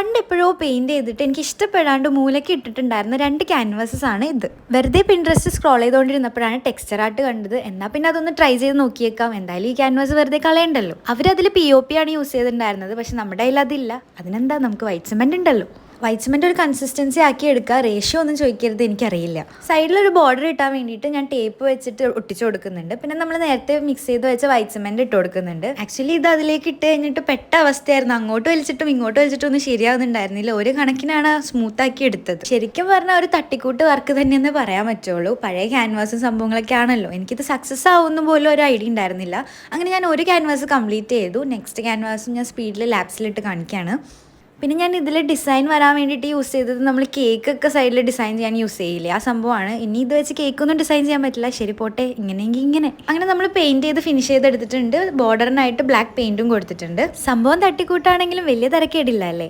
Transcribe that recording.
പണ്ട് എപ്പോഴോ പെയിന്റ് ചെയ്തിട്ട് എനിക്ക് ഇഷ്ടപ്പെടാണ്ട് മൂലയ്ക്ക് ഇട്ടിട്ടുണ്ടായിരുന്ന 2 ക്യാൻവാസസ് ആണ് ഇത്. വെറുതെ പിൻട്രസ്റ്റ് സ്ക്രോൾ ചെയ്തുകൊണ്ടിരുന്നപ്പോഴാണ് ടെക്സ്ചർ ആർട്ട് കണ്ടത്. എന്നാൽ പിന്നെ അതൊന്ന് ട്രൈ ചെയ്ത് നോക്കിയേക്കാം, എന്തായാലും ഈ ക്യാൻവാസ് വെറുതെ കളയണ്ടല്ലോ. അവരതിൽ POP ആണ് യൂസ് ചെയ്തിട്ടുണ്ടായിരുന്നത്, പക്ഷെ നമ്മുടെ കയ്യിൽ അതില്ല. അതിനെന്താ, നമുക്ക് വൈറ്റ് സിമെന്റ് ഉണ്ടല്ലോ. വൈറ്റ് സിമെന്റ് ഒരു കൺസിസ്റ്റൻസി ആക്കി എടുക്കുക. റേഷ്യോ ഒന്നും ചോദിക്കരുത്, എനിക്കറിയില്ല. സൈഡിലൊരു ബോർഡർ ഇട്ടാൻ വേണ്ടിയിട്ട് ഞാൻ ടേപ്പ് വെച്ചിട്ട് ഒട്ടിച്ചു കൊടുക്കുന്നുണ്ട്. പിന്നെ നമ്മൾ നേരത്തെ മിക്സ് ചെയ്ത് വെച്ച വൈറ്റ് സിമെന്റ് ഇട്ട് കൊടുക്കുന്നുണ്ട്. ആക്ച്വലി ഇത് അതിലേക്ക് ഇട്ട് കഴിഞ്ഞിട്ട് പെട്ട അവസ്ഥയായിരുന്നു. അങ്ങോട്ട് വലിച്ചിട്ടും ഇങ്ങോട്ട് വലിച്ചിട്ടും ഒന്നും ശരിയാവുന്നുണ്ടായിരുന്നില്ല. ഒരു കണക്കിനാണ് സ്മൂത്ത് ആക്കി എടുത്തത്. ശരിക്കും പറഞ്ഞാൽ ഒരു തട്ടിക്കൂട്ട് വർക്ക് തന്നെയെന്ന് പറയാൻ പറ്റുള്ളൂ. പഴയ ക്യാൻവാസും സംഭവങ്ങളൊക്കെ ആണല്ലോ. എനിക്കിത് സക്സസ് ആവുന്ന പോലും ഒരു ഐഡിയ ഉണ്ടായിരുന്നില്ല. അങ്ങനെ ഞാൻ ഒരു ക്യാൻവാസ് കംപ്ലീറ്റ് ചെയ്തു. നെക്സ്റ്റ് ക്യാൻവാസും ഞാൻ സ്പീഡിൽ ലാപ്സിലിട്ട് കാണിക്കുകയാണ്. പിന്നെ ഞാൻ ഇതിൽ ഡിസൈൻ വരാൻ വേണ്ടിയിട്ട് യൂസ് ചെയ്തത് നമ്മൾ കേക്കൊക്കെ സൈഡിൽ ഡിസൈൻ ചെയ്യാൻ യൂസ് ചെയ്യില്ലേ, ആ സംഭവമാണ്. ഇനി ഇത് വെച്ച് കേക്കൊന്നും ഡിസൈൻ ചെയ്യാൻ പറ്റില്ല. ശരി പോട്ടെ, ഇങ്ങനെയെങ്കിൽ ഇങ്ങനെ. അങ്ങനെ നമ്മൾ പെയിൻറ്റ് ചെയ്ത് ഫിനിഷ് ചെയ്തെടുത്തിട്ടുണ്ട്. ബോർഡറിനായിട്ട് ബ്ലാക്ക് പെയിൻറ്റും കൊടുത്തിട്ടുണ്ട്. സംഭവം തട്ടിക്കൂട്ടാണെങ്കിലും വലിയ തിരക്കേടില്ല അല്ലേ.